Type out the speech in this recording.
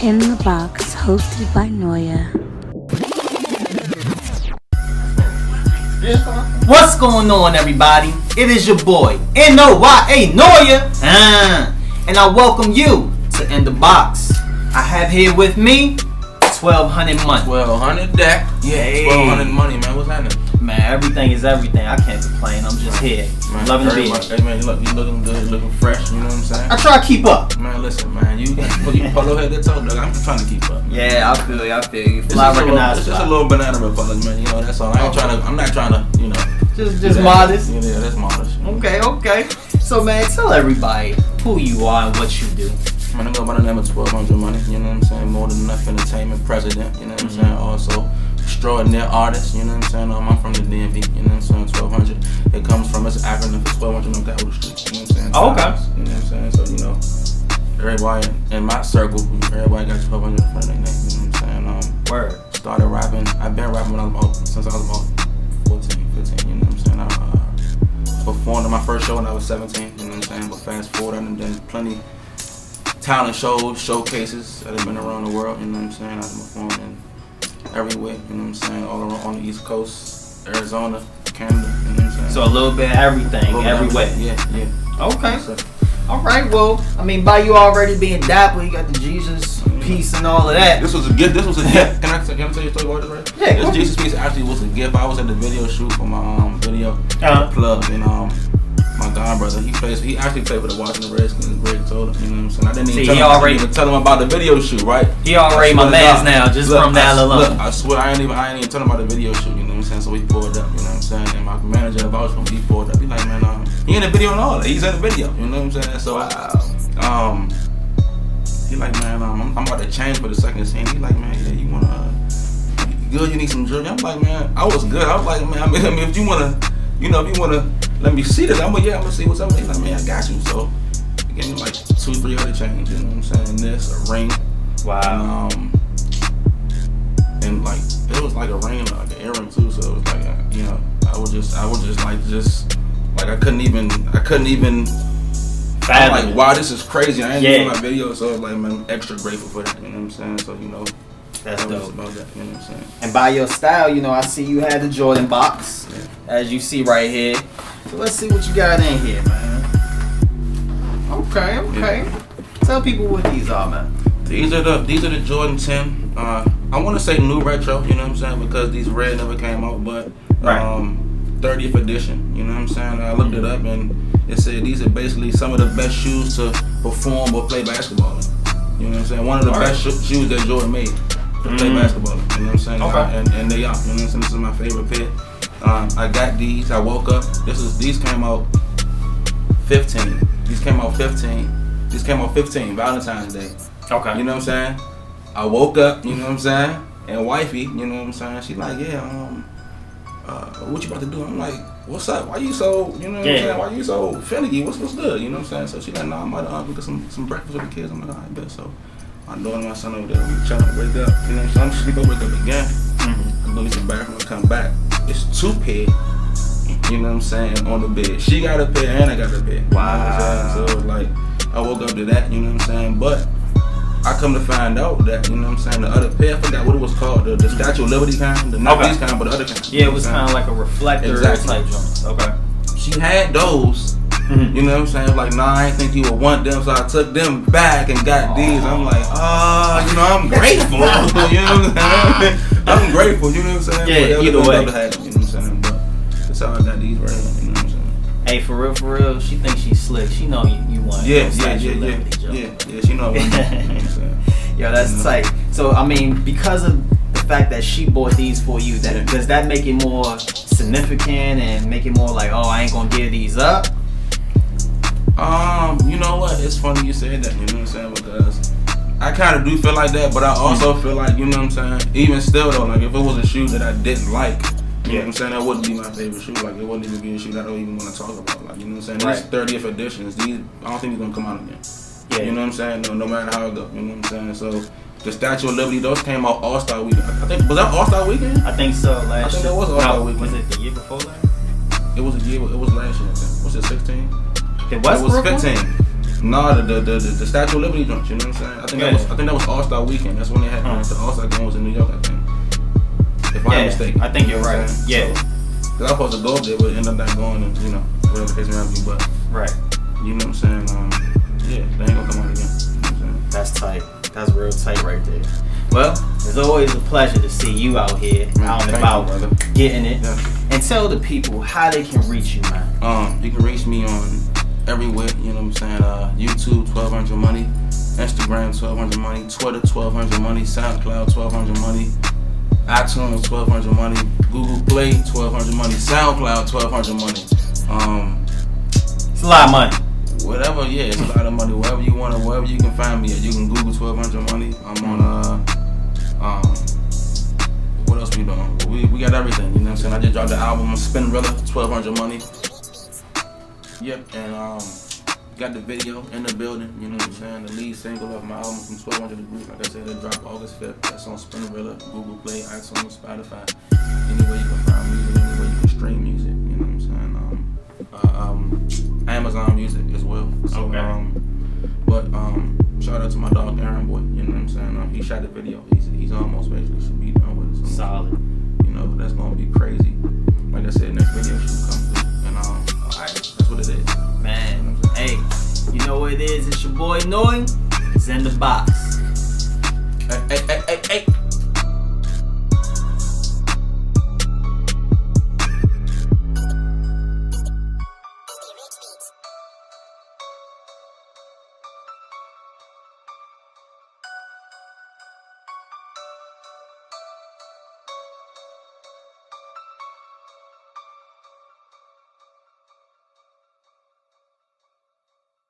In the Box, hosted by Noya. What's going on, everybody? It is your boy, Noya, and I welcome you to In the Box. I have here with me 1,200 money. 1,200 deck. Yeah, hey. 1,200 money, man. What's happening? Man, everything is everything. I can't complain. I'm just here. Man, Loving the beat. Hey, man, you looking good, you looking fresh, you know what I'm saying? I try to keep up. Man, listen, man, you polo head to toe, dog. I'm trying to keep up. Yeah, I feel you. Fly recognized. It's just a little banana republic, man, you know, that's all. I'm not trying to, you know. Just modest. Yeah, that's modest. Okay. So, man, tell everybody who you are and what you do. Man, I go by the name of 1,200 money, you know what I'm saying? More than enough entertainment president, you know what I'm saying? Also, extraordinary artist, you know what I'm saying? I'm from the DMV, you know what I'm saying? 1,200. It comes from, it's an acronym for 1,200 on Capitol Street, you know what I'm saying? Oh, okay. You know what I'm saying? So, you know, everybody in my circle, everybody got 1,200 in front of their name, you know what I'm saying? Word. Started rapping, I've been rapping since I was about 14, 15, you know what I'm saying? I performed on my first show when I was 17, you know what I'm saying? But fast forward, I've done plenty talent shows, showcases that have been around the world, you know what I'm saying? I've been performing everywhere, you know what I'm saying? All around on the East Coast, Arizona, Canada, you know what I'm saying? So a little bit of everything, everywhere. Yeah. Okay. All right. Well, I mean, by you already being dapper, you got the Jesus piece and all of that. This was a gift. Can I tell you a story about this, right? Yeah. This Jesus piece actually was a gift. I was at the video shoot for my video plug, and my god brother, he actually played for the Washington Redskins. Greg told him, you know what I'm saying? I didn't even tell him about the video shoot, right? He already my man's now, just from that alone. Look, I swear I ain't even tell him about the video shoot, you know what I'm saying? So we pulled up, you know what I'm saying? And my manager vouched for him, he pulled up. He like, man, he in the video and all that. He's in the video, you know what I'm saying? So he like, man, I'm about to change for the second scene. He like, man, yeah, you wanna good? You need some jewelry? I'm like, man, I was good. I was like, man, I mean, if you wanna let me see this, I'm gonna see what's up. He's like, man, I got you. So he gave me like 2-3 other chains, you know what I'm saying? This, a ring. Wow. And like it was like a ring, like an earring too. So it was like, you know, I was just like I couldn't even I'm like, wow, this is crazy. I ain't doing my video, so I was like, man, I'm extra grateful for that. You know what I'm saying? So you know, that's dope. About that, you know what I'm saying? And by your style, you know, I see you had the Jordan box, as you see right here. So let's see what you got in here, man. Okay. Yeah. Tell people what these are, man. These are the Jordan 10. I want to say new retro, you know what I'm saying, because these red never came out, but 30th edition, you know what I'm saying. I looked it up and it said these are basically some of the best shoes to perform or play basketball in. You know what I'm saying? One of the best shoes that Jordan made to play basketball in. You know what I'm saying? Okay. And they are. You know what I'm saying? This is my favorite pair. I got these. I woke up. These came out 15. These came out 15. Valentine's Day. Okay. You know what I'm saying? I woke up. You know what I'm saying? And wifey, you know what I'm saying? She like, what you about to do? I'm like, what's up? Why you so, you know what I'm saying? Why you so finicky? What's good? You know what I'm saying? So she like, nah, I'm about to get some breakfast with the kids. I'm like, all right, bet. So my daughter and my son over there, we trying to wake up. You know what I'm saying? I'm sleep, I wake up again. I go to the bathroom, I come back. It's 2 pair, you know what I'm saying, on the bed. She got a pair and I got a pair. Wow. So it was like, I woke up to that, you know what I'm saying? But I come to find out that, you know what I'm saying, the other pair, I forgot what it was called, the Statue of Liberty kind, not these kind, but the other kind. Yeah, it was kind of like a reflector type joint. Okay. She had those, you know what I'm saying, like, nah, I didn't think you would want them, so I took them back and got these. I'm like, you know, I'm grateful, you know what I'm saying? I'm grateful, you know what I'm saying? Yeah, either way. You know what I'm saying? But that's how I got these right here, you know what I'm saying? Hey, for real, she thinks she's slick. She know you want yeah, she know what I'm saying? Yo, that's tight. So, I mean, because of the fact that she bought these for you, does that make it more significant and make it more like, oh, I ain't gonna give these up? You know what? It's funny you said that, you know what I'm saying? Because I kind of do feel like that, but I also feel like, you know what I'm saying? Even still though, like if it was a shoe that I didn't like, you know what I'm saying? That wouldn't be my favorite shoe. Like, it wouldn't even be a shoe that I don't even want to talk about. Like, you know what I'm saying? These 30th editions, I don't think they're going to come out again. Yeah. You know what I'm saying? No matter how it goes. You know what I'm saying? So, the Statue of Liberty, those came out All-Star Weekend. I think, was that All-Star Weekend? I think so, last year. I think that was All-Star Weekend. Was it the year before that? It was last year, I think. Was it 16? It was 15. No, the Statue of Liberty joint. You know what I'm saying? I think that was All Star Weekend. That's when they had the All Star game was in New York. I think. If I'm not mistaken. I think you're right. Yeah. Cause I was supposed to go up there, but ended up not going, and whatever the case may be. But right. You know what I'm saying? Yeah, they ain't gonna come out again. You know what I'm saying? That's tight. That's real tight right there. Well, it's always a pleasure to see you out here, out and about, getting it. Yeah. And tell the people how they can reach you, man. You can reach me on everywhere, you know what I'm saying? YouTube, 1200 Money, Instagram, 1200 Money, Twitter, 1200 Money, SoundCloud, 1200 Money, iTunes, 1200 Money, Google Play, 1200 Money, SoundCloud, 1200 Money. It's a lot of money. Whatever, yeah, it's a lot of money. Wherever you want it, wherever you can find me at. You can Google 1200 Money. I'm on, what else we doing? We got everything, you know what I'm saying? I just dropped the album on Spinrilla, 1200 Money. Yep, and got the video in the building, you know what I'm saying? The lead single of my album from 1200 Degrees, like I said, it dropped August 5th. That's on Spinrilla, Google Play, iTunes, Spotify. Anywhere you can find music, anywhere you can stream music, you know what I'm saying? Amazon Music as well. So, okay. But shout out to my dog Aaron Boy, you know what I'm saying? He shot the video. He's almost basically should be done with it. So, solid. You know, that's gonna be crazy. Like I said, next video should come through. And alright, that's what it is. Man, hey, you know what it is? It's your boy Noya. It's in the box. Hey.